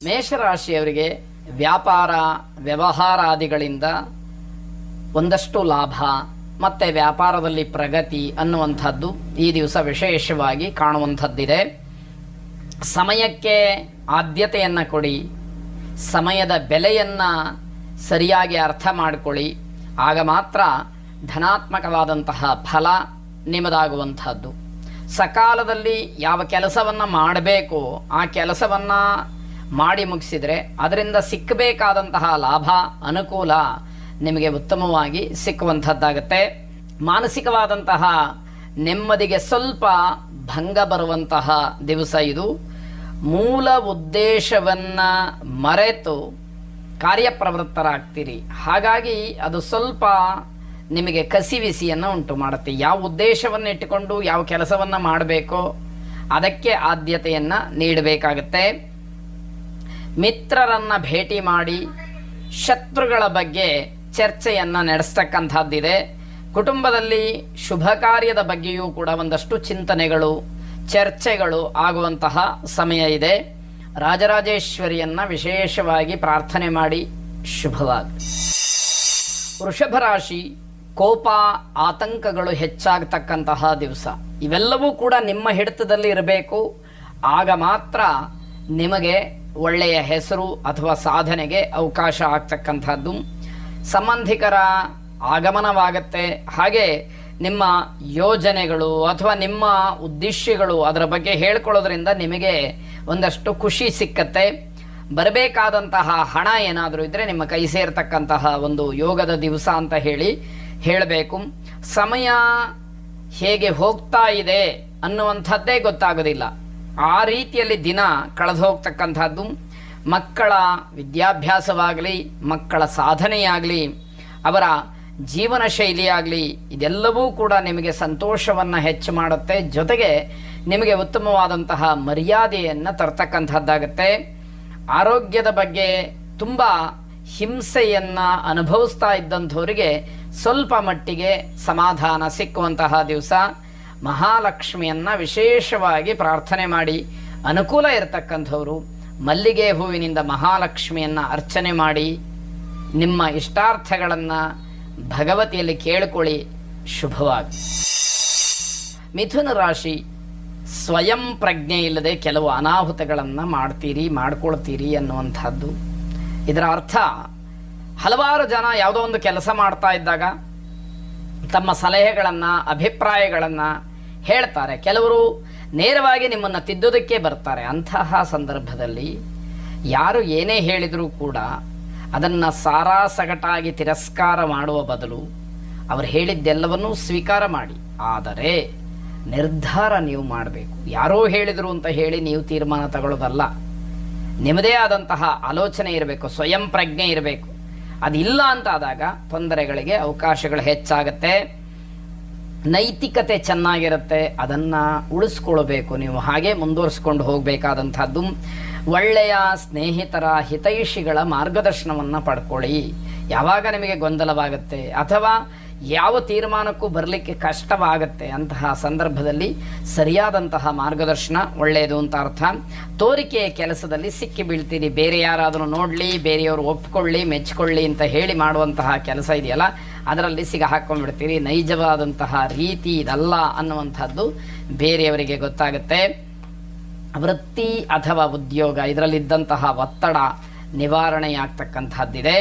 ಮೇಷರಾಶಿಯವರಿಗೆ ವ್ಯಾಪಾರ ವ್ಯವಹಾರಾದಿಗಳಿಂದ ಒಂದಷ್ಟು ಲಾಭ ಮತ್ತು ವ್ಯಾಪಾರದಲ್ಲಿ ಪ್ರಗತಿ ಅನ್ನುವಂಥದ್ದು ಈ ದಿವಸ ವಿಶೇಷವಾಗಿ ಕಾಣುವಂಥದ್ದಿದೆ. ಸಮಯಕ್ಕೆ ಆದ್ಯತೆಯನ್ನು ಕೊಡಿ, ಸಮಯದ ಬೆಲೆಯನ್ನು ಸರಿಯಾಗಿ ಅರ್ಥ ಮಾಡಿಕೊಳ್ಳಿ. ಆಗ ಮಾತ್ರ ಧನಾತ್ಮಕವಾದಂತಹ ಫಲ ನಿಮ್ಮದಾಗುವಂಥದ್ದು. ಸಕಾಲದಲ್ಲಿ ಯಾವ ಕೆಲಸವನ್ನು ಮಾಡಬೇಕು ಆ ಕೆಲಸವನ್ನು ಮಾಡಿ ಮುಗಿಸಿದರೆ ಅದರಿಂದ ಸಿಕ್ಕಬೇಕಾದಂತಹ ಲಾಭ ಅನುಕೂಲ ನಿಮಗೆ ಉತ್ತಮವಾಗಿ ಸಿಕ್ಕುವಂಥದ್ದಾಗತ್ತೆ. ಮಾನಸಿಕವಾದಂತಹ ನೆಮ್ಮದಿಗೆ ಸ್ವಲ್ಪ ಭಂಗ ಬರುವಂತಹ ದಿವಸ ಇದು. ಮೂಲ ಉದ್ದೇಶವನ್ನು ಮರೆತು ಕಾರ್ಯಪ್ರವೃತ್ತರಾಗ್ತೀರಿ. ಹಾಗಾಗಿ ಅದು ಸ್ವಲ್ಪ ನಿಮಗೆ ಕಸಿವಿಸಿಯನ್ನು ಉಂಟು ಮಾಡುತ್ತೆ. ಯಾವ ಉದ್ದೇಶವನ್ನು ಇಟ್ಟುಕೊಂಡು ಯಾವ ಕೆಲಸವನ್ನು ಮಾಡಬೇಕೋ ಅದಕ್ಕೆ ಆದ್ಯತೆಯನ್ನು ನೀಡಬೇಕಾಗತ್ತೆ. ಮಿತ್ರರನ್ನು ಭೇಟಿ ಮಾಡಿ ಶತ್ರುಗಳ ಬಗ್ಗೆ ಚರ್ಚೆಯನ್ನು ನಡೆಸ್ತಕ್ಕಂಥದ್ದಿದೆ. ಕುಟುಂಬದಲ್ಲಿ ಶುಭ ಕಾರ್ಯದ ಬಗ್ಗೆಯೂ ಕೂಡ ಒಂದಷ್ಟು ಚಿಂತನೆಗಳು ಚರ್ಚೆಗಳು ಆಗುವಂತಹ ಸಮಯ ಇದೆ. ರಾಜರಾಜೇಶ್ವರಿಯನ್ನು ವಿಶೇಷವಾಗಿ ಪ್ರಾರ್ಥನೆ ಮಾಡಿ ಶುಭವಾಗಲಿ. ವೃಷಭ ರಾಶಿ, ಕೋಪ ಆತಂಕಗಳು ಹೆಚ್ಚಾಗತಕ್ಕಂತಹ ದಿವಸ. ಇವೆಲ್ಲವೂ ಕೂಡ ನಿಮ್ಮ ಹಿಡಿತದಲ್ಲಿ ಇರಬೇಕು. ಆಗ ಮಾತ್ರ ನಿಮಗೆ ಒಳ್ಳೆಯ ಹೆಸರು ಅಥವಾ ಸಾಧನೆಗೆ ಅವಕಾಶ ಆಗ್ತಕ್ಕಂಥದ್ದು. ಸಂಬಂಧಿಕರ ಆಗಮನವಾಗತ್ತೆ. ಹಾಗೆ ನಿಮ್ಮ ಯೋಜನೆಗಳು ಅಥವಾ ನಿಮ್ಮ ಉದ್ದೇಶಗಳು ಅದರ ಬಗ್ಗೆ ಹೇಳ್ಕೊಳ್ಳೋದ್ರಿಂದ ನಿಮಗೆ ಒಂದಷ್ಟು ಖುಷಿ ಸಿಕ್ಕತ್ತೆ. ಬರಬೇಕಾದಂತಹ ಹಣ ಏನಾದರೂ ಇದ್ದರೆ ನಿಮ್ಮ ಕೈ ಸೇರ್ತಕ್ಕಂತಹ ಒಂದು ಯೋಗದ ದಿವಸ ಅಂತ ಹೇಳಬೇಕು. ಸಮಯ ಹೇಗೆ ಹೋಗ್ತಾ ಇದೆ ಅನ್ನುವಂಥದ್ದೇ ಗೊತ್ತಾಗೋದಿಲ್ಲ. ಆ ರೀತಿಯಲ್ಲಿ ದಿನ ಕಳೆದು ಹೋಗ್ತಕ್ಕಂಥದ್ದು. ಮಕ್ಕಳ ವಿದ್ಯಾಭ್ಯಾಸವಾಗಲಿ, ಮಕ್ಕಳ ಸಾಧನೆಯಾಗಲಿ, ಅವರ ಜೀವನ ಶೈಲಿಯಾಗಲಿ ಇದೆಲ್ಲವೂ ಕೂಡ ನಿಮಗೆ ಸಂತೋಷವನ್ನು ಹೆಚ್ಚು ಮಾಡುತ್ತೆ. ಜೊತೆಗೆ ನಿಮಗೆ ಉತ್ತಮವಾದಂತಹ ಮರ್ಯಾದೆಯನ್ನು ತರ್ತಕ್ಕಂಥದ್ದಾಗತ್ತೆ. ಆರೋಗ್ಯದ ಬಗ್ಗೆ ತುಂಬ ಹಿಂಸೆಯನ್ನು ಅನುಭವಿಸ್ತಾ ಇದ್ದಂಥವರಿಗೆ ಸ್ವಲ್ಪ ಮಟ್ಟಿಗೆ ಸಮಾಧಾನ ಸಿಕ್ಕುವಂತಹ ದಿವಸ. ಮಹಾಲಕ್ಷ್ಮಿಯನ್ನು ವಿಶೇಷವಾಗಿ ಪ್ರಾರ್ಥನೆ ಮಾಡಿ ಅನುಕೂಲ ಇರತಕ್ಕಂಥವರು ಮಲ್ಲಿಗೆ ಹೂವಿನಿಂದ ಮಹಾಲಕ್ಷ್ಮಿಯನ್ನು ಅರ್ಚನೆ ಮಾಡಿ ನಿಮ್ಮ ಇಷ್ಟಾರ್ಥಗಳನ್ನು ಭಗವತಿಯಲ್ಲಿ ಕೇಳಿಕೊಳ್ಳಿ. ಶುಭವಾಗಿ. ಮಿಥುನ ರಾಶಿ, ಸ್ವಯಂ ಪ್ರಜ್ಞೆ ಇಲ್ಲದೆ ಕೆಲವು ಅನಾಹುತಗಳನ್ನು ಮಾಡ್ಕೊಳ್ತೀರಿ ಅನ್ನುವಂಥದ್ದು. ಇದರ ಅರ್ಥ ಹಲವಾರು ಜನ ಯಾವುದೋ ಒಂದು ಕೆಲಸ ಮಾಡ್ತಾ ಇದ್ದಾಗ ತಮ್ಮ ಸಲಹೆಗಳನ್ನು ಅಭಿಪ್ರಾಯಗಳನ್ನು ಹೇಳ್ತಾರೆ. ಕೆಲವರು ನೇರವಾಗಿ ನಿಮ್ಮನ್ನು ತಿದ್ದೋದಕ್ಕೆ ಬರ್ತಾರೆ. ಅಂತಹ ಸಂದರ್ಭದಲ್ಲಿ ಯಾರು ಏನೇ ಹೇಳಿದರೂ ಕೂಡ ಅದನ್ನು ಸಾರಾಸಗಟಾಗಿ ತಿರಸ್ಕಾರ ಮಾಡುವ ಬದಲು ಅವರು ಹೇಳಿದ್ದೆಲ್ಲವನ್ನೂ ಸ್ವೀಕಾರ ಮಾಡಿ. ಆದರೆ ನಿರ್ಧಾರ ನೀವು ಮಾಡಬೇಕು. ಯಾರೋ ಹೇಳಿದರು ಅಂತ ಹೇಳಿ ನೀವು ತೀರ್ಮಾನ ತಗೊಳ್ಳೋದಲ್ಲ. ನಿಮ್ಮದೇ ಆದಂತಹ ಆಲೋಚನೆ ಇರಬೇಕು, ಸ್ವಯಂ ಪ್ರಜ್ಞೆ ಇರಬೇಕು. ಅದಿಲ್ಲ ಅಂತಾದಾಗ ತೊಂದರೆಗಳಿಗೆ ಅವಕಾಶಗಳು ಹೆಚ್ಚಾಗತ್ತೆ. ನೈತಿಕತೆ ಚೆನ್ನಾಗಿರುತ್ತೆ, ಅದನ್ನು ಉಳಿಸ್ಕೊಳ್ಬೇಕು. ನೀವು ಹಾಗೆ ಮುಂದುವರಿಸ್ಕೊಂಡು ಹೋಗಬೇಕಾದಂಥದ್ದು. ಒಳ್ಳೆಯ ಸ್ನೇಹಿತರ ಹಿತೈಷಿಗಳ ಮಾರ್ಗದರ್ಶನವನ್ನು ಪಡ್ಕೊಳ್ಳಿ. ಯಾವಾಗ ನಿಮಗೆ ಗೊಂದಲವಾಗುತ್ತೆ ಅಥವಾ ಯಾವ ತೀರ್ಮಾನಕ್ಕೂ ಬರಲಿಕ್ಕೆ ಕಷ್ಟವಾಗುತ್ತೆ ಅಂತಹ ಸಂದರ್ಭದಲ್ಲಿ ಸರಿಯಾದಂತಹ ಮಾರ್ಗದರ್ಶನ ಒಳ್ಳೆಯದು ಅಂತ ಅರ್ಥ. ತೋರಿಕೆಯ ಕೆಲಸದಲ್ಲಿ ಸಿಕ್ಕಿ ಬೀಳ್ತೀರಿ. ಬೇರೆ ಯಾರಾದರೂ ನೋಡಲಿ, ಬೇರೆಯವರು ಒಪ್ಕೊಳ್ಳಿ, ಮೆಚ್ಚಿಕೊಳ್ಳಿ ಅಂತ ಹೇಳಿ ಮಾಡುವಂತಹ ಕೆಲಸ ಇದೆಯಲ್ಲ, ಅದರಲ್ಲಿ ಸಿಗ ಹಾಕೊಂಡ್ಬಿಡ್ತೀರಿ. ನೈಜವಾದಂತಹ ರೀತಿ ಇದಲ್ಲ ಅನ್ನುವಂಥದ್ದು ಬೇರೆಯವರಿಗೆ ಗೊತ್ತಾಗುತ್ತೆ. ವೃತ್ತಿ ಅಥವಾ ಉದ್ಯೋಗ ಇದರಲ್ಲಿದ್ದಂತಹ ಒತ್ತಡ ನಿವಾರಣೆಯಾಗ್ತಕ್ಕಂಥದ್ದಿದೆ.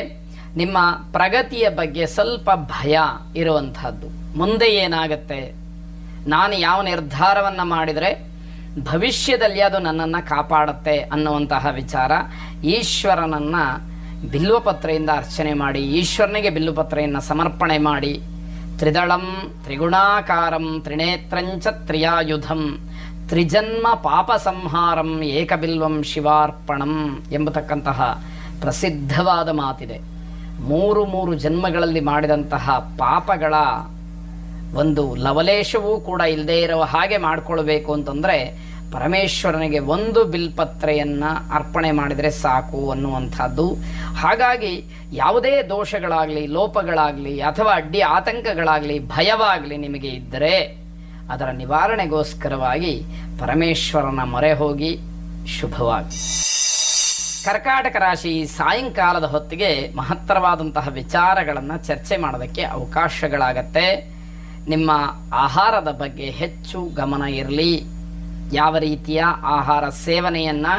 ನಿಮ್ಮ ಪ್ರಗತಿಯ ಬಗ್ಗೆ ಸ್ವಲ್ಪ ಭಯ ಇರುವಂಥದ್ದು. ಮುಂದೆ ಏನಾಗುತ್ತೆ, ನಾನು ಯಾವ ನಿರ್ಧಾರವನ್ನು ಮಾಡಿದರೆ ಭವಿಷ್ಯದಲ್ಲಿ ಅದು ನನ್ನನ್ನು ಕಾಪಾಡುತ್ತೆ ಅನ್ನುವಂತಹ ವಿಚಾರ. ಈಶ್ವರನನ್ನು ಬಿಲ್ವಪತ್ರೆಯಿಂದ ಅರ್ಚನೆ ಮಾಡಿ, ಈಶ್ವರನಿಗೆ ಬಿಲ್ವಪತ್ರೆಯನ್ನು ಸಮರ್ಪಣೆ ಮಾಡಿ. ತ್ರಿದಳಂ ತ್ರಿಗುಣಾಕಾರಂ ತ್ರಿನೇತ್ರಂಚ ತ್ರಿಯಾಯುಧಂ ತ್ರಿಜನ್ಮ ಪಾಪ ಸಂಹಾರಂ ಏಕಬಿಲ್ವಂ ಶಿವಾರ್ಪಣಂ ಎಂಬತಕ್ಕಂತಹ ಪ್ರಸಿದ್ಧವಾದ ಮಾತಿದೆ. ಮೂರು ಜನ್ಮಗಳಲ್ಲಿ ಮಾಡಿದಂತಹ ಪಾಪಗಳ ಒಂದು ಲವಲೇಶವೂ ಕೂಡ ಇಲ್ಲದೇ ಇರೋ ಹಾಗೆ ಮಾಡಿಕೊಳ್ಬೇಕು ಅಂತಂದರೆ ಪರಮೇಶ್ವರನಿಗೆ ಒಂದು ಬಿಲ್ಪತ್ರೆಯನ್ನು ಅರ್ಪಣೆ ಮಾಡಿದರೆ ಸಾಕು ಅನ್ನುವಂಥದ್ದು. ಹಾಗಾಗಿ ಯಾವುದೇ ದೋಷಗಳಾಗಲಿ, ಲೋಪಗಳಾಗಲಿ ಅಥವಾ ಅಡ್ಡಿ ಆತಂಕಗಳಾಗಲಿ, ಭಯವಾಗಲಿ ನಿಮಗೆ ಇದ್ದರೆ ಅದರ ನಿವಾರಣೆಗೋಸ್ಕರವಾಗಿ ಪರಮೇಶ್ವರನ ಮೊರೆ ಹೋಗಿ ಶುಭವಾಗಿ. ಕರ್ಕಾಟಕ ರಾಶಿ ಸಾಯಂಕಾಲದ ಹೊತ್ತಿಗೆ ಮಹತ್ತರವಾದಂತಹ ವಿಚಾರಗಳನ್ನು ಚರ್ಚೆ ಮಾಡೋದಕ್ಕೆ ಅವಕಾಶಗಳಾಗತ್ತೆ. ನಿಮ್ಮ ಆಹಾರದ ಬಗ್ಗೆ ಹೆಚ್ಚು ಗಮನ ಇರಲಿ. ಯಾವ ರೀತಿಯ ಆಹಾರ ಸೇವನೆಯನ್ನು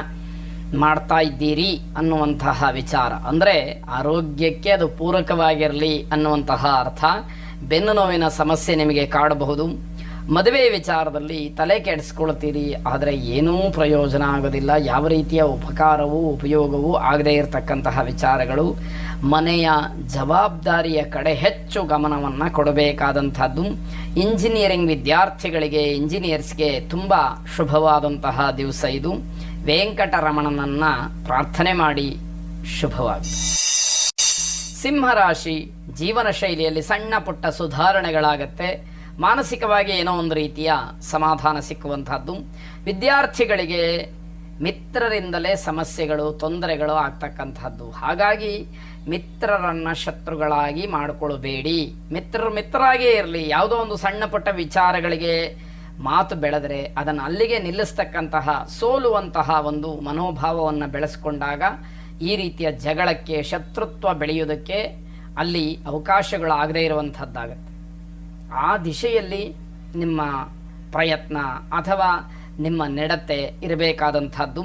ಮಾಡ್ತಾ ಇದ್ದೀರಿ ಅನ್ನುವಂತಹ ವಿಚಾರ, ಅಂದರೆ ಆರೋಗ್ಯಕ್ಕೆ ಅದು ಪೂರಕವಾಗಿರಲಿ ಅನ್ನುವಂತಹ ಅರ್ಥ. ಬೆನ್ನು ನೋವಿನ ಸಮಸ್ಯೆ ನಿಮಗೆ ಕಾಡಬಹುದು. ಮದುವೆ ವಿಚಾರದಲ್ಲಿ ತಲೆ ಕೆಡಿಸ್ಕೊಳ್ತೀರಿ, ಆದರೆ ಏನೂ ಪ್ರಯೋಜನ ಆಗೋದಿಲ್ಲ. ಯಾವ ರೀತಿಯ ಉಪಕಾರವೂ ಉಪಯೋಗವೂ ಆಗದೇ ಇರತಕ್ಕಂತಹ ವಿಚಾರಗಳು. ಮನೆಯ ಜವಾಬ್ದಾರಿಯ ಕಡೆ ಹೆಚ್ಚು ಗಮನವನ್ನು ಕೊಡಬೇಕಾದಂಥದ್ದು. ಇಂಜಿನಿಯರಿಂಗ್ ವಿದ್ಯಾರ್ಥಿಗಳಿಗೆ, ಇಂಜಿನಿಯರ್ಸ್ಗೆ ತುಂಬ ಶುಭವಾದಂತಹ ದಿವಸ ಇದು. ವೆಂಕಟರಮಣನನ್ನು ಪ್ರಾರ್ಥನೆ ಮಾಡಿ ಶುಭವಾಗಲಿ. ಸಿಂಹರಾಶಿ ಜೀವನ ಶೈಲಿಯಲ್ಲಿ ಸಣ್ಣ ಪುಟ್ಟ ಸುಧಾರಣೆಗಳಾಗತ್ತೆ. ಮಾನಸಿಕವಾಗಿ ಏನೋ ಒಂದು ರೀತಿಯ ಸಮಾಧಾನ ಸಿಕ್ಕುವಂಥದ್ದು. ವಿದ್ಯಾರ್ಥಿಗಳಿಗೆ ಮಿತ್ರರಿಂದಲೇ ಸಮಸ್ಯೆಗಳು, ತೊಂದರೆಗಳು ಆಗ್ತಕ್ಕಂಥದ್ದು. ಹಾಗಾಗಿ ಮಿತ್ರರನ್ನು ಶತ್ರುಗಳಾಗಿ ಮಾಡಿಕೊಳ್ಳಬೇಡಿ. ಮಿತ್ರರಾಗೇ ಇರಲಿ. ಯಾವುದೋ ಒಂದು ಸಣ್ಣ ಪುಟ್ಟ ವಿಚಾರಗಳಿಗೆ ಮಾತು ಬೆಳೆದರೆ ಅದನ್ನು ಅಲ್ಲಿಗೆ ನಿಲ್ಲಿಸ್ತಕ್ಕಂತಹ, ಸೋಲುವಂತಹ ಒಂದು ಮನೋಭಾವವನ್ನು ಬೆಳೆಸ್ಕೊಂಡಾಗ ಈ ರೀತಿಯ ಜಗಳಕ್ಕೆ, ಶತ್ರುತ್ವ ಬೆಳೆಯುವುದಕ್ಕೆ ಅಲ್ಲಿ ಅವಕಾಶಗಳು ಆಗದೇ ಇರುವಂಥದ್ದಾಗತ್ತೆ. ಆ ದಿಶೆಯಲ್ಲಿ ನಿಮ್ಮ ಪ್ರಯತ್ನ ಅಥವಾ ನಿಮ್ಮ ನಡತೆ ಇರಬೇಕಾದಂಥದ್ದು.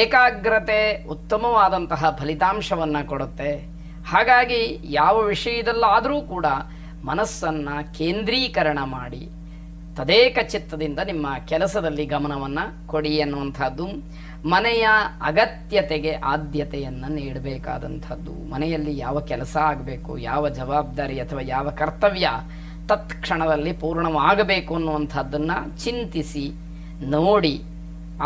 ಏಕಾಗ್ರತೆ ಉತ್ತಮವಾದಂತಹ ಫಲಿತಾಂಶವನ್ನು ಕೊಡುತ್ತೆ. ಹಾಗಾಗಿ ಯಾವ ವಿಷಯದಲ್ಲಾದರೂ ಕೂಡ ಮನಸ್ಸನ್ನು ಕೇಂದ್ರೀಕರಣ ಮಾಡಿ ತದೇಕ ಚಿತ್ತದಿಂದ ನಿಮ್ಮ ಕೆಲಸದಲ್ಲಿ ಗಮನವನ್ನು ಕೊಡಿ ಅನ್ನುವಂಥದ್ದು. ಮನೆಯ ಅಗತ್ಯತೆಗೆ ಆದ್ಯತೆಯನ್ನು ನೀಡಬೇಕಾದಂಥದ್ದು. ಮನೆಯಲ್ಲಿ ಯಾವ ಕೆಲಸ ಆಗಬೇಕು, ಯಾವ ಜವಾಬ್ದಾರಿ ಅಥವಾ ಯಾವ ಕರ್ತವ್ಯ ತತ್ಕ್ಷಣದಲ್ಲಿ ಪೂರ್ಣವಾಗಬೇಕು ಅನ್ನುವಂಥದ್ದನ್ನು ಚಿಂತಿಸಿ ನೋಡಿ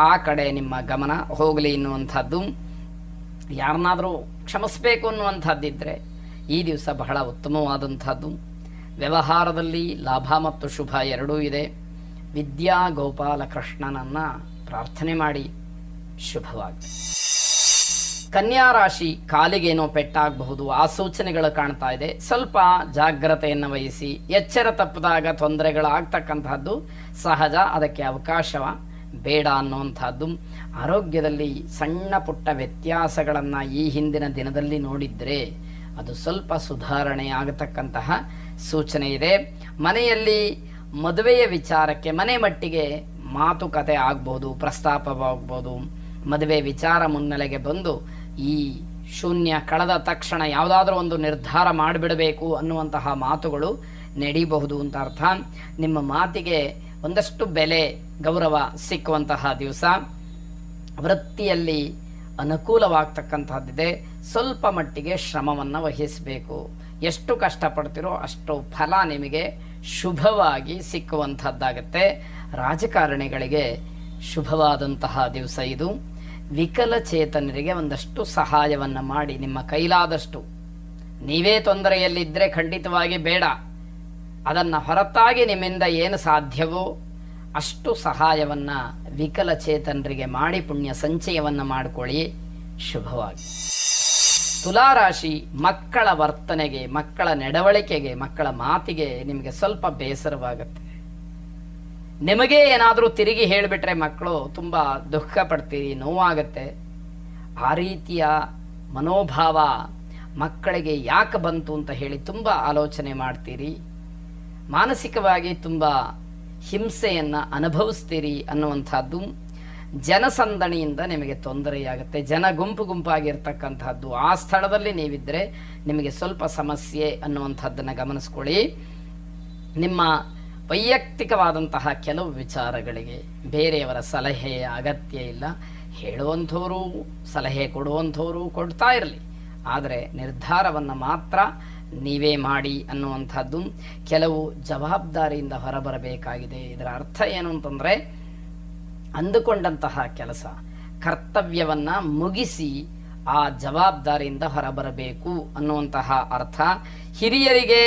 ಆ ಕಡೆ ನಿಮ್ಮ ಗಮನ ಹೋಗಲಿ ಎನ್ನುವಂಥದ್ದು. ಯಾರನ್ನಾದರೂ ಕ್ಷಮಿಸಬೇಕು ಅನ್ನುವಂಥದ್ದಿದ್ದರೆ ಈ ದಿವಸ ಬಹಳ ಉತ್ತಮವಾದಂಥದ್ದು. ವ್ಯವಹಾರದಲ್ಲಿ ಲಾಭ ಮತ್ತು ಶುಭ ಎರಡೂ ಇದೆ. ವಿದ್ಯಾ ಗೋಪಾಲಕೃಷ್ಣನನ್ನು ಪ್ರಾರ್ಥನೆ ಮಾಡಿ ಶುಭವಾಗಲಿ. ಕನ್ಯಾ ರಾಶಿ ಕಾಲಿಗೇನೋ ಪೆಟ್ಟಾಗಬಹುದು, ಆ ಸೂಚನೆಗಳು ಕಾಣ್ತಾ ಇದೆ. ಸ್ವಲ್ಪ ಜಾಗ್ರತೆಯನ್ನು ವಹಿಸಿ. ಎಚ್ಚರ ತಪ್ಪಿದಾಗ ತೊಂದರೆಗಳಾಗ್ತಕ್ಕಂಥದ್ದು ಸಹಜ, ಅದಕ್ಕೆ ಅವಕಾಶ ಬೇಡ ಅನ್ನುವಂಥದ್ದು. ಆರೋಗ್ಯದಲ್ಲಿ ಸಣ್ಣ ಪುಟ್ಟ ವ್ಯತ್ಯಾಸಗಳನ್ನು ಈ ಹಿಂದಿನ ದಿನದಲ್ಲಿ ನೋಡಿದರೆ ಅದು ಸ್ವಲ್ಪ ಸುಧಾರಣೆ ಆಗತಕ್ಕಂತಹ ಸೂಚನೆ ಇದೆ. ಮನೆಯಲ್ಲಿ ಮದುವೆಯ ವಿಚಾರಕ್ಕೆ ಮನೆ ಮಟ್ಟಿಗೆ ಮಾತುಕತೆ ಆಗ್ಬೋದು, ಪ್ರಸ್ತಾಪವಾಗ್ಬೋದು. ಮದುವೆ ವಿಚಾರ ಮುನ್ನೆಲೆಗೆ ಬಂದು ಈ ಶೂನ್ಯ ಕಳೆದ ತಕ್ಷಣ ಯಾವುದಾದ್ರೂ ಒಂದು ನಿರ್ಧಾರ ಮಾಡಿಬಿಡಬೇಕು ಅನ್ನುವಂತಹ ಮಾತುಗಳು ನಡೀಬಹುದು ಅಂತ ಅರ್ಥ. ನಿಮ್ಮ ಮಾತಿಗೆ ಒಂದಷ್ಟು ಬೆಲೆ, ಗೌರವ ಸಿಕ್ಕುವಂತಹ ದಿವಸ. ವೃತ್ತಿಯಲ್ಲಿ ಅನುಕೂಲವಾಗ್ತಕ್ಕಂಥದ್ದಿದೆ. ಸ್ವಲ್ಪ ಮಟ್ಟಿಗೆ ಶ್ರಮವನ್ನು ವಹಿಸಬೇಕು. ಎಷ್ಟು ಕಷ್ಟಪಡ್ತೀರೋ ಅಷ್ಟು ಫಲ ನಿಮಗೆ ಶುಭವಾಗಿ ಸಿಕ್ಕುವಂಥದ್ದಾಗತ್ತೆ. ರಾಜಕಾರಣಿಗಳಿಗೆ ಶುಭವಾದಂತಹ ದಿವಸ ಇದು. ವಿಕಲಚೇತನರಿಗೆ ಒಂದಷ್ಟು ಸಹಾಯವನ್ನು ಮಾಡಿ, ನಿಮ್ಮ ಕೈಲಾದಷ್ಟು. ನೀವೇ ತೊಂದರೆಯಲ್ಲಿದ್ದರೆ ಖಂಡಿತವಾಗಿ ಬೇಡ. ಅದನ್ನು ಹೊರತಾಗಿ ನಿಮ್ಮಿಂದ ಏನು ಸಾಧ್ಯವೋ ಅಷ್ಟು ಸಹಾಯವನ್ನು ವಿಕಲಚೇತನರಿಗೆ ಮಾಡಿ ಪುಣ್ಯ ಸಂಚಯವನ್ನು ಮಾಡಿಕೊಳ್ಳಿ. ಶುಭವಾಗಿ. ತುಲಾರಾಶಿ ಮಕ್ಕಳ ವರ್ತನೆಗೆ, ಮಕ್ಕಳ ನಡವಳಿಕೆಗೆ, ಮಕ್ಕಳ ಮಾತಿಗೆ ನಿಮಗೆ ಸ್ವಲ್ಪ ಬೇಸರವಾಗುತ್ತೆ. ನಿಮಗೆ ಏನಾದರೂ ತಿರುಗಿ ಹೇಳಿಬಿಟ್ರೆ ಮಕ್ಕಳು ತುಂಬ ದುಃಖ ಪಡ್ತೀರಿ, ನೋವಾಗತ್ತೆ. ಆ ರೀತಿಯ ಮನೋಭಾವ ಮಕ್ಕಳಿಗೆ ಯಾಕೆ ಬಂತು ಅಂತ ಹೇಳಿ ತುಂಬ ಆಲೋಚನೆ ಮಾಡ್ತೀರಿ. ಮಾನಸಿಕವಾಗಿ ತುಂಬ ಹಿಂಸೆಯನ್ನು ಅನುಭವಿಸ್ತೀರಿ ಅನ್ನುವಂಥದ್ದು. ಜನಸಂದಣಿಯಿಂದ ನಿಮಗೆ ತೊಂದರೆಯಾಗುತ್ತೆ. ಜನ ಗುಂಪು ಗುಂಪಾಗಿರ್ತಕ್ಕಂಥದ್ದು. ಆ ಸ್ಥಳದಲ್ಲಿ ನೀವಿದ್ದರೆ ನಿಮಗೆ ಸ್ವಲ್ಪ ಸಮಸ್ಯೆ ಅನ್ನುವಂಥದ್ದನ್ನು ಗಮನಿಸ್ಕೊಳ್ಳಿ. ನಿಮ್ಮ ವೈಯಕ್ತಿಕವಾದಂತಹ ಕೆಲವು ವಿಚಾರಗಳಿಗೆ ಬೇರೆಯವರ ಸಲಹೆಯ ಅಗತ್ಯ ಇಲ್ಲ. ಹೇಳುವಂಥವರು, ಸಲಹೆ ಕೊಡುವಂಥವರು ಕೊಡ್ತಾ ಇರಲಿ, ಆದರೆ ನಿರ್ಧಾರವನ್ನು ಮಾತ್ರ ನೀವೇ ಮಾಡಿ ಅನ್ನುವಂಥದ್ದು. ಕೆಲವು ಜವಾಬ್ದಾರಿಯಿಂದ ಹೊರಬರಬೇಕಾಗಿದೆ. ಇದರ ಅರ್ಥ ಏನು ಅಂತಂದರೆ, ಅಂದುಕೊಂಡಂತಹ ಕೆಲಸ, ಕರ್ತವ್ಯವನ್ನು ಮುಗಿಸಿ ಆ ಜವಾಬ್ದಾರಿಯಿಂದ ಹೊರಬರಬೇಕು ಅನ್ನುವಂತಹ ಅರ್ಥ. ಹಿರಿಯರಿಗೆ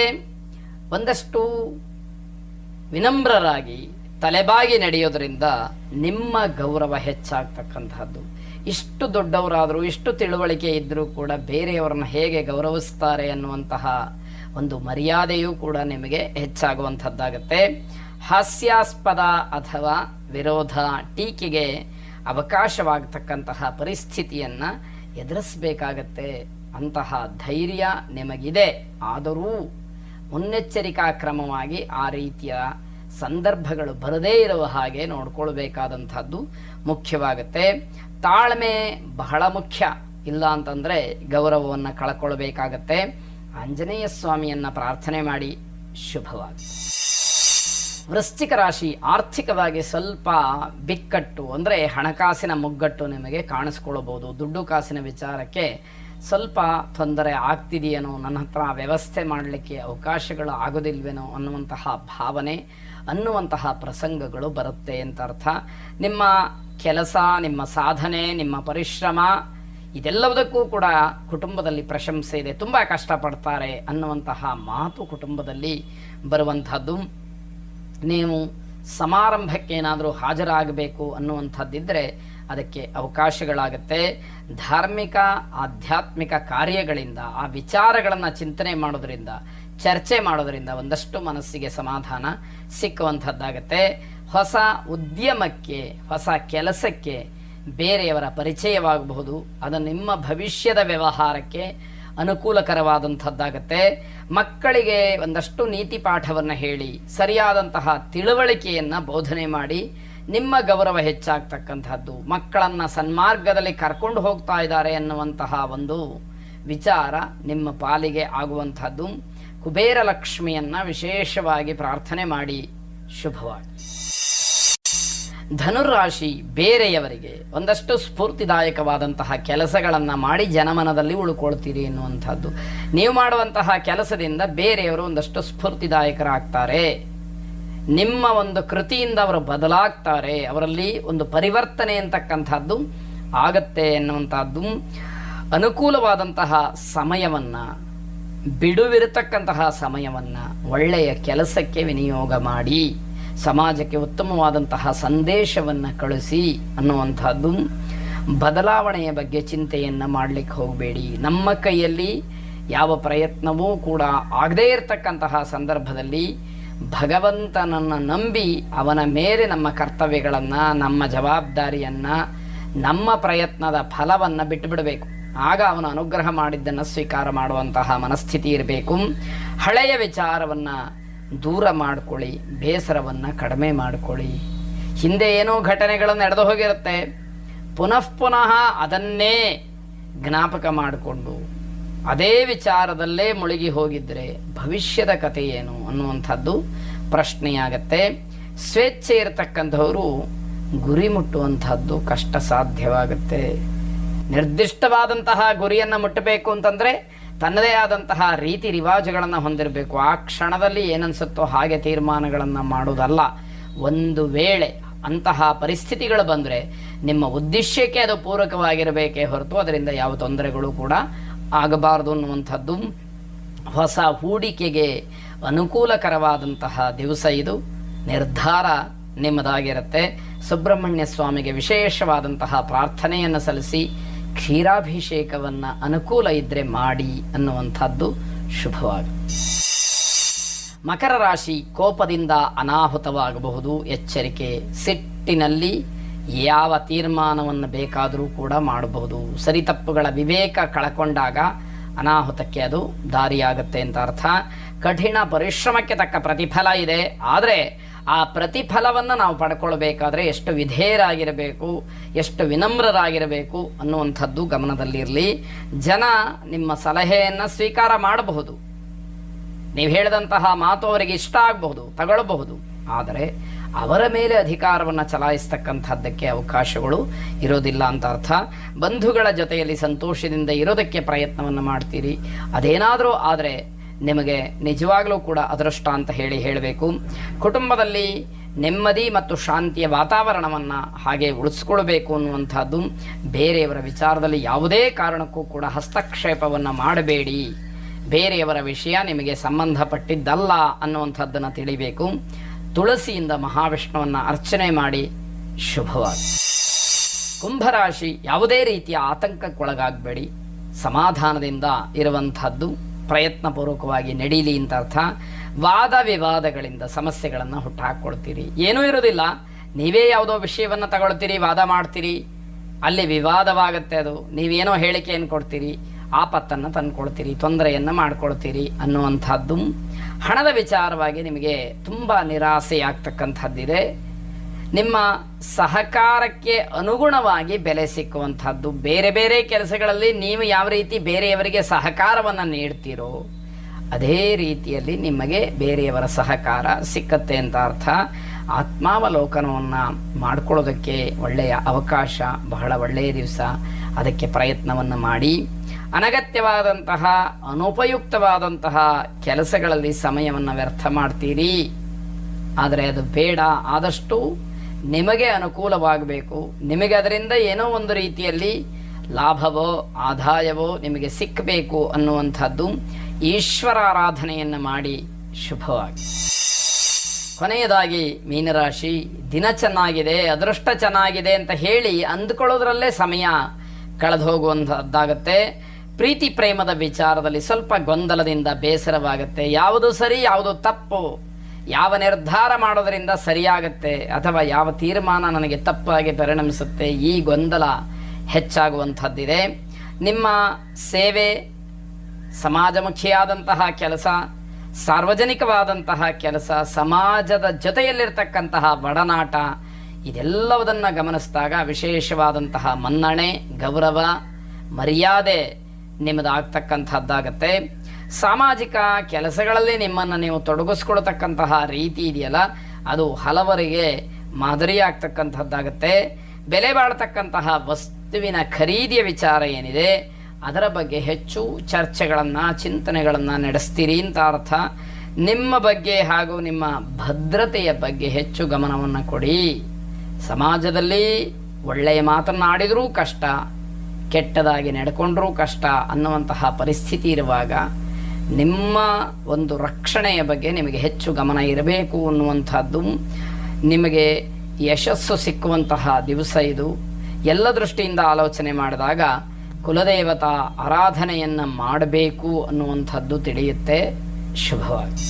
ಒಂದಷ್ಟು ವಿನಮ್ರರಾಗಿ ತಲೆಬಾಗಿ ನಡೆಯೋದ್ರಿಂದ ನಿಮ್ಮ ಗೌರವ ಹೆಚ್ಚಾಗ್ತಕ್ಕಂತಹದ್ದು. ಇಷ್ಟು ದೊಡ್ಡವರಾದರೂ, ಇಷ್ಟು ತಿಳುವಳಿಕೆ ಇದ್ದರೂ ಕೂಡ ಬೇರೆಯವರನ್ನ ಹೇಗೆ ಗೌರವಿಸ್ತಾರೆ ಅನ್ನುವಂತಹ ಒಂದು ಮರ್ಯಾದೆಯೂ ಕೂಡ ನಿಮಗೆ ಹೆಚ್ಚಾಗುವಂಥದ್ದಾಗತ್ತೆ. ಹಾಸ್ಯಾಸ್ಪದ ಅಥವಾ ವಿರೋಧ, ಟೀಕೆಗೆ ಅವಕಾಶವಾಗತಕ್ಕಂತಹ ಪರಿಸ್ಥಿತಿಯನ್ನು ಎದುರಿಸಬೇಕಾಗತ್ತೆ. ಅಂತಹ ಧೈರ್ಯ ನಿಮಗಿದೆ. ಆದರೂ ಮುನ್ನೆಚ್ಚರಿಕಾ ಕ್ರಮವಾಗಿ ಆ ರೀತಿಯ ಸಂದರ್ಭಗಳು ಬರದೇ ಇರುವ ಹಾಗೆ ನೋಡ್ಕೊಳ್ಬೇಕಾದಂಥದ್ದು ಮುಖ್ಯವಾಗುತ್ತೆ. ತಾಳ್ಮೆ ಬಹಳ ಮುಖ್ಯ. ಇಲ್ಲ ಅಂತಂದರೆ ಗೌರವವನ್ನು ಕಳ್ಕೊಳ್ಬೇಕಾಗತ್ತೆ. ಆಂಜನೇಯ ಸ್ವಾಮಿಯನ್ನು ಪ್ರಾರ್ಥನೆ ಮಾಡಿ. ಶುಭವಾಗುತ್ತೆ. ವೃಶ್ಚಿಕ ರಾಶಿ, ಆರ್ಥಿಕವಾಗಿ ಸ್ವಲ್ಪ ಬಿಕ್ಕಟ್ಟು ಅಂದರೆ ಹಣಕಾಸಿನ ಮುಗ್ಗಟ್ಟು ನಿಮಗೆ ಕಾಣಿಸ್ಕೊಳ್ಬೋದು. ದುಡ್ಡು ಕಾಸಿನ ವಿಚಾರಕ್ಕೆ ಸ್ವಲ್ಪ ತೊಂದರೆ ಆಗ್ತಿದೆಯೇನೋ, ನನ್ನ ಹತ್ರ ವ್ಯವಸ್ಥೆ ಮಾಡಲಿಕ್ಕೆ ಅವಕಾಶಗಳು ಆಗೋದಿಲ್ವೇನೋ ಅನ್ನುವಂತಹ ಭಾವನೆ, ಅನ್ನುವಂತಹ ಪ್ರಸಂಗಗಳು ಬರುತ್ತೆ ಅಂತ ಅರ್ಥ. ನಿಮ್ಮ ಕೆಲಸ, ನಿಮ್ಮ ಸಾಧನೆ, ನಿಮ್ಮ ಪರಿಶ್ರಮ ಇದೆಲ್ಲದಕ್ಕೂ ಕೂಡ ಕುಟುಂಬದಲ್ಲಿ ಪ್ರಶಂಸೆ ಇದೆ. ತುಂಬ ಕಷ್ಟಪಡ್ತಾರೆ ಅನ್ನುವಂತಹ ಮಾತು ಕುಟುಂಬದಲ್ಲಿ ಬರುವಂಥದ್ದು. ನೀವು ಸಮಾರಂಭಕ್ಕೆ ಏನಾದರೂ ಹಾಜರಾಗಬೇಕು ಅನ್ನುವಂಥದ್ದಿದ್ದರೆ ಅದಕ್ಕೆ ಅವಕಾಶಗಳಾಗುತ್ತೆ. ಧಾರ್ಮಿಕ ಆಧ್ಯಾತ್ಮಿಕ ಕಾರ್ಯಗಳಿಂದ, ಆ ವಿಚಾರಗಳನ್ನು ಚಿಂತನೆ ಮಾಡೋದ್ರಿಂದ, ಚರ್ಚೆ ಮಾಡೋದ್ರಿಂದ ಒಂದಷ್ಟು ಮನಸ್ಸಿಗೆ ಸಮಾಧಾನ ಸಿಕ್ಕುವಂಥದ್ದಾಗತ್ತೆ. ಹೊಸ ಉದ್ಯಮಕ್ಕೆ, ಹೊಸ ಕೆಲಸಕ್ಕೆ ಬೇರೆಯವರ ಪರಿಚಯವಾಗಬಹುದು. ಅದು ನಿಮ್ಮ ಭವಿಷ್ಯದ ವ್ಯವಹಾರಕ್ಕೆ ಅನುಕೂಲಕರವಾದಂಥದ್ದಾಗತ್ತೆ. ಮಕ್ಕಳಿಗೆ ಒಂದಷ್ಟು ನೀತಿ ಪಾಠವನ್ನು ಹೇಳಿ ಸರಿಯಾದಂತಹ ತಿಳುವಳಿಕೆಯನ್ನು ಬೋಧನೆ ಮಾಡಿ ನಿಮ್ಮ ಗೌರವ ಹೆಚ್ಚಾಗ್ತಕ್ಕಂಥದ್ದು. ಮಕ್ಕಳನ್ನು ಸನ್ಮಾರ್ಗದಲ್ಲಿ ಕರ್ಕೊಂಡು ಹೋಗ್ತಾ ಇದ್ದಾರೆ ಅನ್ನುವಂತಹ ಒಂದು ವಿಚಾರ ನಿಮ್ಮ ಪಾಲಿಗೆ ಆಗುವಂಥದ್ದು. ಕುಬೇರ ಲಕ್ಷ್ಮಿಯನ್ನು ವಿಶೇಷವಾಗಿ ಪ್ರಾರ್ಥನೆ ಮಾಡಿ. ಶುಭವಾಗಿ. ಧನುರಾಶಿ, ಬೇರೆಯವರಿಗೆ ಒಂದಷ್ಟು ಸ್ಫೂರ್ತಿದಾಯಕವಾದಂತಹ ಕೆಲಸಗಳನ್ನು ಮಾಡಿ ಜನಮನದಲ್ಲಿ ಉಳ್ಕೊಳ್ತೀರಿ ಎನ್ನುವಂಥದ್ದು. ನೀವು ಮಾಡುವಂತಹ ಕೆಲಸದಿಂದ ಬೇರೆಯವರು ಒಂದಷ್ಟು ಸ್ಫೂರ್ತಿದಾಯಕರಾಗ್ತಾರೆ. ನಿಮ್ಮ ಒಂದು ಕೃತಿಯಿಂದ ಅವರು ಬದಲಾಗ್ತಾರೆ. ಅವರಲ್ಲಿ ಒಂದು ಪರಿವರ್ತನೆ ಅಂತಕ್ಕಂಥದ್ದು ಆಗತ್ತೆ ಎನ್ನುವಂಥದ್ದು. ಅನುಕೂಲವಾದಂತಹ ಸಮಯವನ್ನು, ಬಿಡುವಿರತಕ್ಕಂತಹ ಸಮಯವನ್ನು ಒಳ್ಳೆಯ ಕೆಲಸಕ್ಕೆ ವಿನಿಯೋಗ ಮಾಡಿ ಸಮಾಜಕ್ಕೆ ಉತ್ತಮವಾದಂತಹ ಸಂದೇಶವನ್ನು ಕಳಿಸಿ ಅನ್ನುವಂಥದ್ದು. ಬದಲಾವಣೆಯ ಬಗ್ಗೆ ಚಿಂತೆಯನ್ನು ಮಾಡಲಿಕ್ಕೆ ಹೋಗಬೇಡಿ. ನಮ್ಮ ಕೈಯಲ್ಲಿ ಯಾವ ಪ್ರಯತ್ನವೂ ಕೂಡ ಆಗದೇ ಇರತಕ್ಕಂತಹ ಸಂದರ್ಭದಲ್ಲಿ ಭಗವಂತನನ್ನು ನಂಬಿ ಅವನ ಮೇಲೆ ನಮ್ಮ ಕರ್ತವ್ಯಗಳನ್ನು, ನಮ್ಮ ಜವಾಬ್ದಾರಿಯನ್ನು, ನಮ್ಮ ಪ್ರಯತ್ನದ ಫಲವನ್ನು ಬಿಟ್ಟುಬಿಡಬೇಕು. ಆಗ ಅವನು ಅನುಗ್ರಹ ಮಾಡಿದ್ದನ್ನು ಸ್ವೀಕಾರ ಮಾಡುವಂತಹ ಮನಸ್ಥಿತಿ ಇರಬೇಕು. ಹಳೆಯ ವಿಚಾರವನ್ನು ದೂರ ಮಾಡಿಕೊಳ್ಳಿ, ಬೇಸರವನ್ನು ಕಡಿಮೆ ಮಾಡಿಕೊಳ್ಳಿ. ಹಿಂದೆ ಏನೋ ಘಟನೆಗಳು ನಡೆದು ಹೋಗಿರುತ್ತೆ, ಪುನಃ ಪುನಃ ಅದನ್ನೇ ಜ್ಞಾಪಕ ಮಾಡಿಕೊಂಡು ಅದೇ ವಿಚಾರದಲ್ಲೇ ಮುಳುಗಿ ಹೋಗಿದ್ರೆ ಭವಿಷ್ಯದ ಕಥೆ ಏನು ಅನ್ನುವಂಥದ್ದು ಪ್ರಶ್ನೆಯಾಗತ್ತೆ. ಸ್ವೇಚ್ಛೆ ಇರತಕ್ಕಂಥವರು ಗುರಿ ಮುಟ್ಟುವಂಥದ್ದು ಕಷ್ಟ ಸಾಧ್ಯವಾಗುತ್ತೆ. ನಿರ್ದಿಷ್ಟವಾದಂತಹ ಗುರಿಯನ್ನು ಮುಟ್ಟಬೇಕು ಅಂತಂದರೆ ತನ್ನದೇ ಆದಂತಹ ರೀತಿ ರಿವಾಜುಗಳನ್ನು ಹೊಂದಿರಬೇಕು. ಆ ಕ್ಷಣದಲ್ಲಿ ಏನನ್ಸುತ್ತೋ ಹಾಗೆ ತೀರ್ಮಾನಗಳನ್ನು ಮಾಡೋದಲ್ಲ. ಒಂದು ವೇಳೆ ಅಂತಹ ಪರಿಸ್ಥಿತಿಗಳು ಬಂದರೆ ನಿಮ್ಮ ಉದ್ದೇಶಕ್ಕೆ ಅದು ಪೂರಕವಾಗಿರಬೇಕೇ ಹೊರತು ಅದರಿಂದ ಯಾವ ತೊಂದರೆಗಳು ಕೂಡ ಆಗಬಾರದು ಅನ್ನುವಂಥದ್ದು. ಹೊಸ ಹೂಡಿಕೆಗೆ ಅನುಕೂಲಕರವಾದಂತಹ ದಿವಸ ಇದು. ನಿರ್ಧಾರ ನಿಮ್ಮದಾಗಿರುತ್ತೆ. ಸುಬ್ರಹ್ಮಣ್ಯ ಸ್ವಾಮಿಗೆ ವಿಶೇಷವಾದಂತಹ ಪ್ರಾರ್ಥನೆಯನ್ನು ಸಲ್ಲಿಸಿ ಕ್ಷೀರಾಭಿಷೇಕವನ್ನು ಅನುಕೂಲ ಇದ್ದರೆ ಮಾಡಿ ಅನ್ನುವಂಥದ್ದು ಶುಭವಾಗುತ್ತೆ. ಮಕರ ರಾಶಿ, ಕೋಪದಿಂದ ಅನಾಹುತವಾಗಬಹುದು. ಎಚ್ಚರಿಕೆ. ಸಿಟ್ಟಿನಲ್ಲಿ ಯಾವ ತೀರ್ಮಾನವನ್ನು ಬೇಕಾದರೂ ಕೂಡ ಮಾಡಬಹುದು. ಸರಿತಪ್ಪುಗಳ ವಿವೇಕ ಕಳಕೊಂಡಾಗ ಅನಾಹುತಕ್ಕೆ ಅದು ದಾರಿಯಾಗುತ್ತೆ ಅಂತ ಅರ್ಥ. ಕಠಿಣ ಪರಿಶ್ರಮಕ್ಕೆ ತಕ್ಕ ಪ್ರತಿಫಲ ಇದೆ. ಆದರೆ ಆ ಪ್ರತಿಫಲವನ್ನು ನಾವು ಪಡ್ಕೊಳ್ಬೇಕಾದ್ರೆ ಎಷ್ಟು ವಿಧೇಯರಾಗಿರಬೇಕು, ಎಷ್ಟು ವಿನಮ್ರರಾಗಿರಬೇಕು ಅನ್ನುವಂಥದ್ದು ಗಮನದಲ್ಲಿರಲಿ. ಜನ ನಿಮ್ಮ ಸಲಹೆಯನ್ನು ಸ್ವೀಕಾರ ಮಾಡಬಹುದು, ನೀವು ಹೇಳಿದಂತಹ ಮಾತು ಅವರಿಗೆ ಇಷ್ಟ ಆಗಬಹುದು, ತಗೊಳ್ಬಹುದು. ಆದರೆ ಅವರ ಮೇಲೆ ಅಧಿಕಾರವನ್ನು ಚಲಾಯಿಸ್ತಕ್ಕಂಥದ್ದಕ್ಕೆ ಅವಕಾಶಗಳು ಇರೋದಿಲ್ಲ ಅಂತ ಅರ್ಥ. ಬಂಧುಗಳ ಜೊತೆಯಲ್ಲಿ ಸಂತೋಷದಿಂದ ಇರೋದಕ್ಕೆ ಪ್ರಯತ್ನವನ್ನು ಮಾಡ್ತೀರಿ. ಅದೇನಾದರೂ ಆದರೆ ನಿಮಗೆ ನಿಜವಾಗಲೂ ಕೂಡ ಅದೃಷ್ಟ ಅಂತ ಹೇಳಬೇಕು. ಕುಟುಂಬದಲ್ಲಿ ನೆಮ್ಮದಿ ಮತ್ತು ಶಾಂತಿಯ ವಾತಾವರಣವನ್ನು ಹಾಗೆ ಉಳಿಸ್ಕೊಳ್ಬೇಕು ಅನ್ನುವಂಥದ್ದು. ಬೇರೆಯವರ ವಿಚಾರದಲ್ಲಿ ಯಾವುದೇ ಕಾರಣಕ್ಕೂ ಕೂಡ ಹಸ್ತಕ್ಷೇಪವನ್ನು ಮಾಡಬೇಡಿ. ಬೇರೆಯವರ ವಿಷಯ ನಿಮಗೆ ಸಂಬಂಧಪಟ್ಟಿದ್ದಲ್ಲ ಅನ್ನುವಂಥದ್ದನ್ನು ತಿಳಿಬೇಕು. ತುಳಸಿಯಿಂದ ಮಹಾವಿಷ್ಣುವನ್ನು ಅರ್ಚನೆ ಮಾಡಿ. ಶುಭವಾಗಿ. ಕುಂಭರಾಶಿ, ಯಾವುದೇ ರೀತಿಯ ಆತಂಕಕ್ಕೊಳಗಾಗಬೇಡಿ. ಸಮಾಧಾನದಿಂದ ಇರುವಂಥದ್ದು ಪ್ರಯತ್ನಪೂರ್ವಕವಾಗಿ ನಡೀಲಿ ಅಂತ ಅರ್ಥ. ವಾದ ವಿವಾದಗಳಿಂದ ಸಮಸ್ಯೆಗಳನ್ನು ಹುಟ್ಟಾಕೊಳ್ತೀರಿ. ಏನೂ ಇರೋದಿಲ್ಲ, ನೀವೇ ಯಾವುದೋ ವಿಷಯವನ್ನು ತಗೊಳ್ತೀರಿ, ವಾದ ಮಾಡ್ತೀರಿ. ಅಲ್ಲಿ ವಿವಾದವಾಗುತ್ತೆ. ಅದು ನೀವೇನೋ ಹೇಳಿಕೆಯನ್ನು ಕೊಡ್ತೀರಿ, ಆಪತ್ತನ್ನು ತಂದುಕೊಳ್ತೀರಿ, ತೊಂದರೆಯನ್ನು ಮಾಡ್ಕೊಳ್ತೀರಿ ಅನ್ನುವಂಥದ್ದು. ಹಣದ ವಿಚಾರವಾಗಿ ನಿಮಗೆ ತುಂಬ ನಿರಾಸೆಯಾಗ್ತಕ್ಕಂಥದ್ದಿದೆ. ನಿಮ್ಮ ಸಹಕಾರಕ್ಕೆ ಅನುಗುಣವಾಗಿ ಬೆಲೆ ಸಿಕ್ಕುವಂಥದ್ದು. ಬೇರೆ ಬೇರೆ ಕೆಲಸಗಳಲ್ಲಿ ನೀವು ಯಾವ ರೀತಿ ಬೇರೆಯವರಿಗೆ ಸಹಕಾರವನ್ನು ನೀಡ್ತೀರೋ ಅದೇ ರೀತಿಯಲ್ಲಿ ನಿಮಗೆ ಬೇರೆಯವರ ಸಹಕಾರ ಸಿಕ್ಕತ್ತೆ ಅಂತ ಅರ್ಥ. ಆತ್ಮಾವಲೋಕನವನ್ನು ಮಾಡಿಕೊಳ್ಳೋದಕ್ಕೆ ಒಳ್ಳೆಯ ಅವಕಾಶ, ಬಹಳ ಒಳ್ಳೆಯ ದಿವಸ. ಅದಕ್ಕೆ ಪ್ರಯತ್ನವನ್ನು ಮಾಡಿ. ಅನಗತ್ಯವಾದಂತಹ ಅನುಪಯುಕ್ತವಾದಂತಹ ಕೆಲಸಗಳಲ್ಲಿ ಸಮಯವನ್ನು ವ್ಯರ್ಥ ಮಾಡ್ತೀರಿ. ಆದರೆ ಅದು ಬೇಡ. ಆದಷ್ಟು ನಿಮಗೆ ಅನುಕೂಲವಾಗಬೇಕು, ನಿಮಗೆ ಅದರಿಂದ ಏನೋ ಒಂದು ರೀತಿಯಲ್ಲಿ ಲಾಭವೋ ಆದಾಯವೋ ನಿಮಗೆ ಸಿಕ್ಕಬೇಕು ಅನ್ನುವಂಥದ್ದು. ಈಶ್ವರಾರಾಧನೆಯನ್ನು ಮಾಡಿ ಶುಭವಾಗಿ. ಕೊನೆಯದಾಗಿ ಮೀನರಾಶಿ, ದಿನ ಚೆನ್ನಾಗಿದೆ, ಅದೃಷ್ಟ ಚೆನ್ನಾಗಿದೆ ಅಂತ ಹೇಳಿ ಅಂದುಕೊಳ್ಳೋದ್ರಲ್ಲೇ ಸಮಯ ಕಳೆದು ಹೋಗುವಂಥದ್ದಾಗತ್ತೆ. ಪ್ರೀತಿ ಪ್ರೇಮದ ವಿಚಾರದಲ್ಲಿ ಸ್ವಲ್ಪ ಗೊಂದಲದಿಂದ ಬೇಸರವಾಗುತ್ತೆ. ಯಾವುದು ಸರಿ ಯಾವುದು ತಪ್ಪು, ಯಾವ ನಿರ್ಧಾರ ಮಾಡೋದರಿಂದ ಸರಿಯಾಗತ್ತೆ ಅಥವಾ ಯಾವ ತೀರ್ಮಾನ ನನಗೆ ತಪ್ಪಾಗಿ ಪರಿಣಮಿಸುತ್ತೆ, ಈ ಗೊಂದಲ ಹೆಚ್ಚಾಗುವಂಥದ್ದಿದೆ. ನಿಮ್ಮ ಸೇವೆ, ಸಮಾಜಮುಖಿಯಾದಂತಹ ಕೆಲಸ, ಸಾರ್ವಜನಿಕವಾದಂತಹ ಕೆಲಸ, ಸಮಾಜದ ಜೊತೆಯಲ್ಲಿರ್ತಕ್ಕಂತಹ ಒಡನಾಟ, ಇದೆಲ್ಲವುದನ್ನು ಗಮನಿಸಿದಾಗ ವಿಶೇಷವಾದಂತಹ ಮನ್ನಣೆ, ಗೌರವ, ಮರ್ಯಾದೆ ನಿಮ್ಮದಾಗ್ತಕ್ಕಂಥದ್ದಾಗತ್ತೆ. ಸಾಮಾಜಿಕ ಕೆಲಸಗಳಲ್ಲಿ ನಿಮ್ಮನ್ನು ನೀವು ತೊಡಗಿಸ್ಕೊಳ್ತಕ್ಕಂತಹ ರೀತಿ ಇದೆಯಲ್ಲ, ಅದು ಹಲವರಿಗೆ ಮಾದರಿಯಾಗ್ತಕ್ಕಂಥದ್ದಾಗತ್ತೆ. ಬೆಲೆ ಬಾಳ್ತಕ್ಕಂತಹ ವಸ್ತುವಿನ ಖರೀದಿಯ ವಿಚಾರ ಏನಿದೆ ಅದರ ಬಗ್ಗೆ ಹೆಚ್ಚು ಚರ್ಚೆಗಳನ್ನು, ಚಿಂತನೆಗಳನ್ನು ನಡೆಸ್ತೀರಿ ಅಂತ ಅರ್ಥ. ನಿಮ್ಮ ಬಗ್ಗೆ ಹಾಗೂ ನಿಮ್ಮ ಭದ್ರತೆಯ ಬಗ್ಗೆ ಹೆಚ್ಚು ಗಮನವನ್ನು ಕೊಡಿ. ಸಮಾಜದಲ್ಲಿ ಒಳ್ಳೆಯ ಮಾತನ್ನಾಡಿದರೂ ಕಷ್ಟ, ಕೆಟ್ಟದಾಗಿ ನಡ್ಕೊಂಡ್ರೂ ಕಷ್ಟ ಅನ್ನುವಂತಹ ಪರಿಸ್ಥಿತಿ ಇರುವಾಗ ನಿಮ್ಮ ಒಂದು ರಕ್ಷಣೆಯ ಬಗ್ಗೆ ನಿಮಗೆ ಹೆಚ್ಚು ಗಮನ ಇರಬೇಕು ಅನ್ನುವಂಥದ್ದು. ನಿಮಗೆ ಯಶಸ್ಸು ಸಿಕ್ಕುವಂತಹ ದಿವಸ ಇದು. ಎಲ್ಲ ದೃಷ್ಟಿಯಿಂದ ಆಲೋಚನೆ ಮಾಡಿದಾಗ ಕುಲದೇವತಾ ಆರಾಧನೆಯನ್ನು ಮಾಡಬೇಕು ಅನ್ನುವಂಥದ್ದು ತಿಳಿಯುತ್ತೆ. ಶುಭವಾಗಿ.